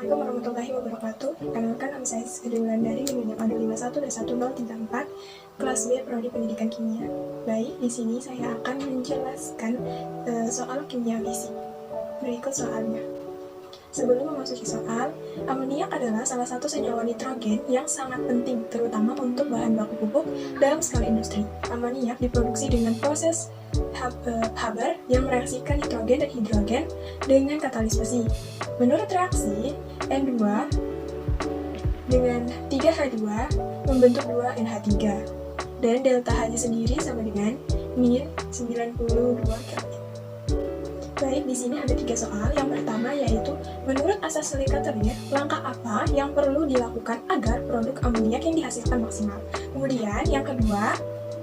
Assalamualaikum warahmatullahi wabarakatuh. Perkenalkan, nama saya Sri Wulandari dengan kode 51 dan 1034 kelas B Prodi Pendidikan Kimia. Baik, di sini saya akan menjelaskan soal kimia fisik. Berikut soalnya. Sebelum memasuki soal, amoniak adalah salah satu senyawa nitrogen yang sangat penting, terutama untuk bahan baku pupuk dalam skala industri. Amoniak diproduksi dengan proses Haber yang mereaksikan nitrogen dan hidrogen dengan katalis besi. Menurut reaksi, N2 dengan 3H2 membentuk 2NH3, dan delta H-nya sendiri sama dengan min 92 Kelvin. Baik, di sini ada 3 soal. Yang pertama yaitu, menurut asas Selick-Cavalier, langkah apa yang perlu dilakukan agar produk amoniak yang dihasilkan maksimal? Kemudian, yang kedua,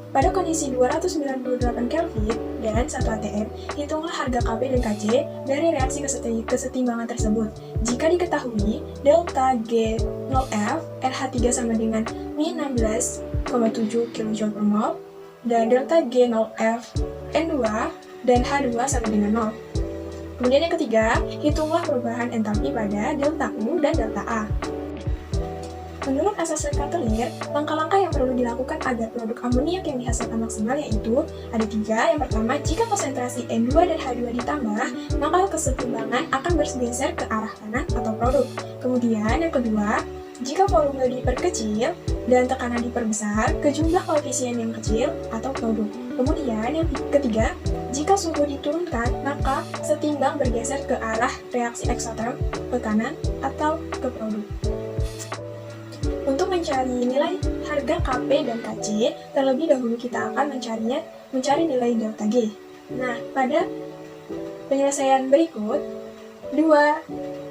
pada kondisi 298 Kelvin dan 1 atm, hitunglah harga Kp dan Kc dari reaksi kesetimbangan tersebut. Jika diketahui delta G0F, RH3 sama dengan min 16,7 kJ per mol, dan delta G0F, N2 dan H2 sama dengan 0. Kemudian yang ketiga, hitunglah perubahan entalpi pada delta U dan delta A. Menurut asas Selick-Cavalier, langkah-langkah yang perlu dilakukan agar produk amoniak yang dihasilkan maksimal yaitu ada 3. Yang pertama, jika konsentrasi N2 dan H2 ditambah, maka kesetimbangan akan bergeser ke arah kanan atau produk. Kemudian yang kedua, jika volume diperkecil dan tekanan diperbesar ke jumlah koefisien yang kecil atau produk. Kemudian yang ketiga, jika suhu diturunkan, maka setimbang bergeser ke arah reaksi eksoterm ke kanan atau ke produk. Untuk mencari nilai harga Kp dan Kc, terlebih dahulu kita akan mencari nilai delta G. Nah, pada penyelesaian berikut, 2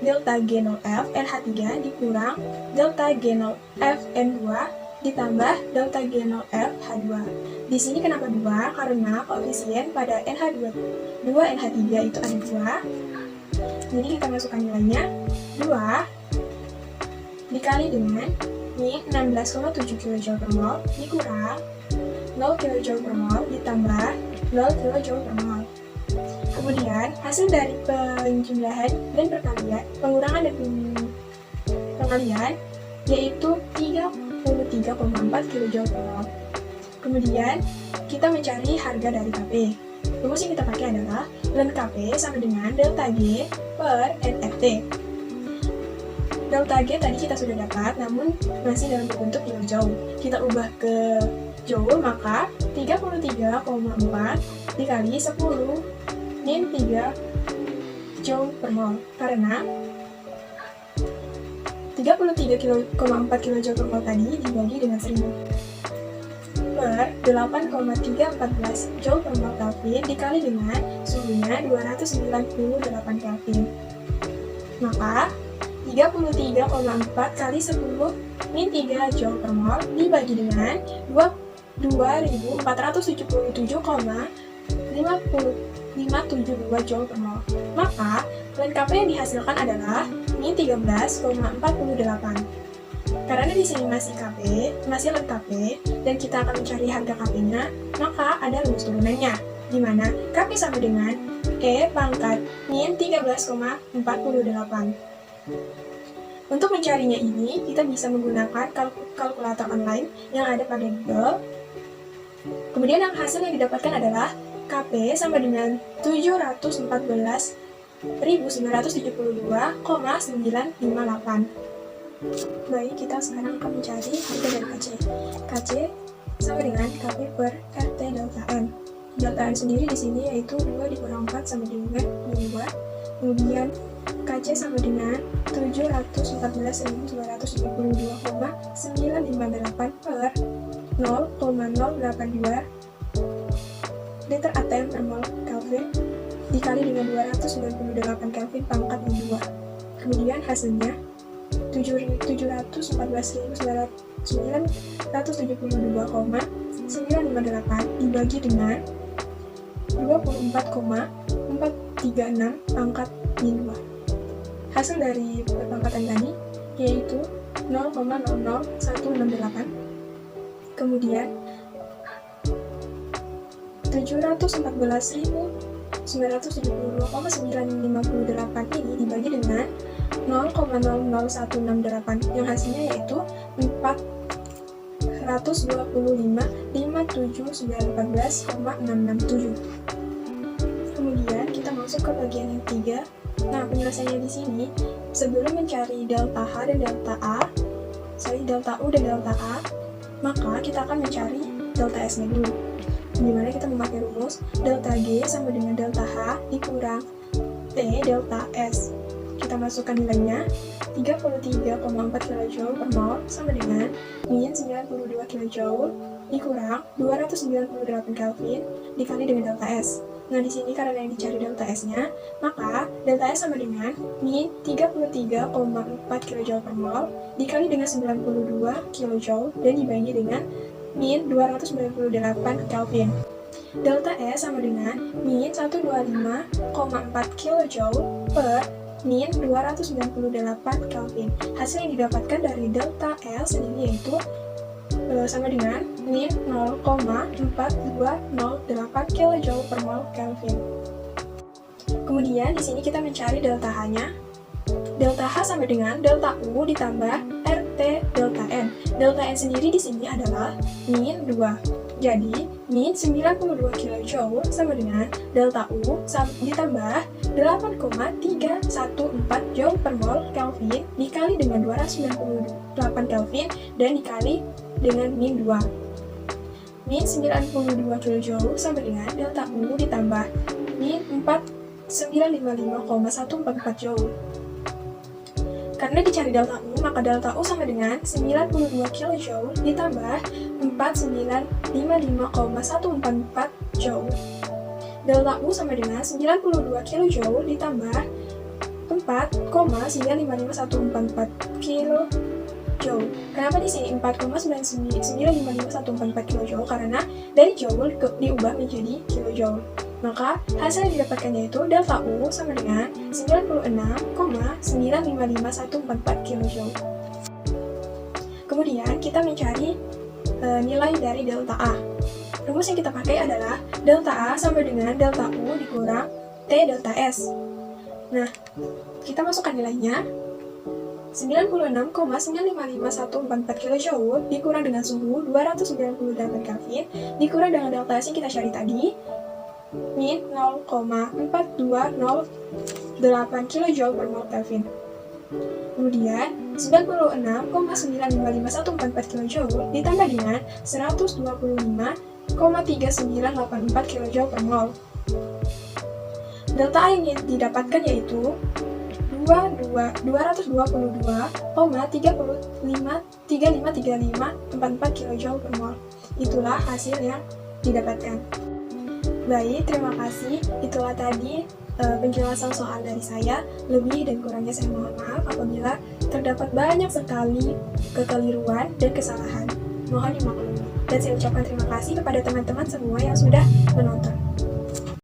delta G0F NH3 dikurang delta G0F N2 ditambah delta G0F H2. Di sini kenapa 2? Karena koefisien pada NH2 NH3 itu ada 2. Jadi kita masukkan nilainya 2 dikali dengan min 16,7 kJ per mol dikurang 0 kJ per mol ditambah 0 kJ per mol. Kemudian, hasil dari penjumlahan dan pengurangan dan pengalihan yaitu 33,4 kJ per mol. Kemudian, kita mencari harga dari Kp. Rumus yang kita pakai adalah ln Kp sama dengan delta G per nRT. Delta G tadi kita sudah dapat, namun masih dalam bentuk kilojoule. Kita ubah ke joule, maka 33,4 dikali 10 min 3 joule per mol. Karena 33,4 kJ per mol tadi dibagi dengan 1000 per 8,314 joule per mol Kelvin dikali dengan suhunya 298 Kelvin. Maka 33,4 kali 10 min 3 joule per mol dibagi dengan 24.477,572 joule per mol. Maka, ln Kp yang dihasilkan adalah min 13,48. Karena di sini masih ln Kp, dan kita akan mencari harga Kp-nya, maka ada rumus turunannya, di mana Kp sama dengan E pangkat min 13,48. Untuk mencarinya ini, kita bisa menggunakan kalkulator online yang ada pada Google. Kemudian yang hasil yang didapatkan adalah Kp sama dengan 749.972,958. Baik, kita sekarang akan mencari harga dari Kc. Kc sama dengan Kp per RT delta N. Delta N sendiri di sini yaitu 2 dikurang 4 sama dengan 2. Kemudian Kc sama dengan 714.972,958 per 0,082 liter atm per mol Kelvin dikali dengan 298 Kelvin pangkat 2. Kemudian hasilnya 714.972,958 dibagi dengan 24,436 pangkat min 2. Hasil dari perpangkatan tadi yaitu 0,00168. Kemudian 714.972,958 ini dibagi dengan 0,000168 yang hasilnya yaitu 425,57914,667. Kemudian kita masuk ke bagian yang ketiga. Nah, penyelesaiannya di sini, sebelum mencari delta H dan delta U dan delta A, maka kita akan mencari delta S-nya dulu. Dimana kita memakai rumus delta G sama dengan delta H dikurang T delta S. Kita masukkan nilainya 33,4 kJ per mol sama dengan min 92 kJ dikurang 298 Kelvin dikali dengan delta S. Nah, di sini karena yang dicari delta S-nya, maka delta S sama dengan min 33,4 kJ per mol dikali dengan 92 kJ dan dibagi dengan min 298 Kelvin. Delta S sama dengan min 125,4 kJ per min 298 Kelvin. Hasil yang didapatkan dari delta L sendiri yaitu sama dengan min 0,4208 kJ per mol Kelvin. Kemudian di sini kita mencari delta H-nya. Delta H sama dengan delta U ditambah RT delta N. Delta N sendiri di sini adalah min 2. Jadi, min 92 kJ sama dengan delta U ditambah 8,314 Joule per mol Kelvin dikali dengan 298 Kelvin dan dikali dengan min 2. Min 92 kJ sama dengan delta U ditambah min 4955,144 Joule. Karena dicari delta U, maka delta U sama dengan 92 kJ ditambah 4955,144 Joule. Delta U sama dengan 92 kJ ditambah 4,955144 kJ. Kenapa di sini 4,995144 kJ? Karena dari Joule diubah menjadi kilojoule. Maka hasil yang didapatkan yaitu delta U sama dengan 96,955144 kJ. Kemudian kita mencari nilai dari delta A. Rumus yang kita pakai adalah delta A sama dengan delta U dikurang T delta S. Nah, kita masukkan nilainya 96,955144 kJ dikurang dengan suhu 298 Kelvin dikurang dengan delta S yang kita cari tadi min 0,4208 kJ per mol Kelvin. Kemudian 96,955144 kJ ditambah dengan 125,3984 kJ per mol. Delta A yang didapatkan yaitu 222,353544 kJ per mol. Itulah hasil yang didapatkan. Baik, terima kasih. Itulah tadi penjelasan soal dari saya. Lebih dan kurangnya saya mohon maaf apabila terdapat banyak sekali kekeliruan dan kesalahan. Mohon dimaklumi. Dan saya ucapkan terima kasih kepada teman-teman semua yang sudah menonton.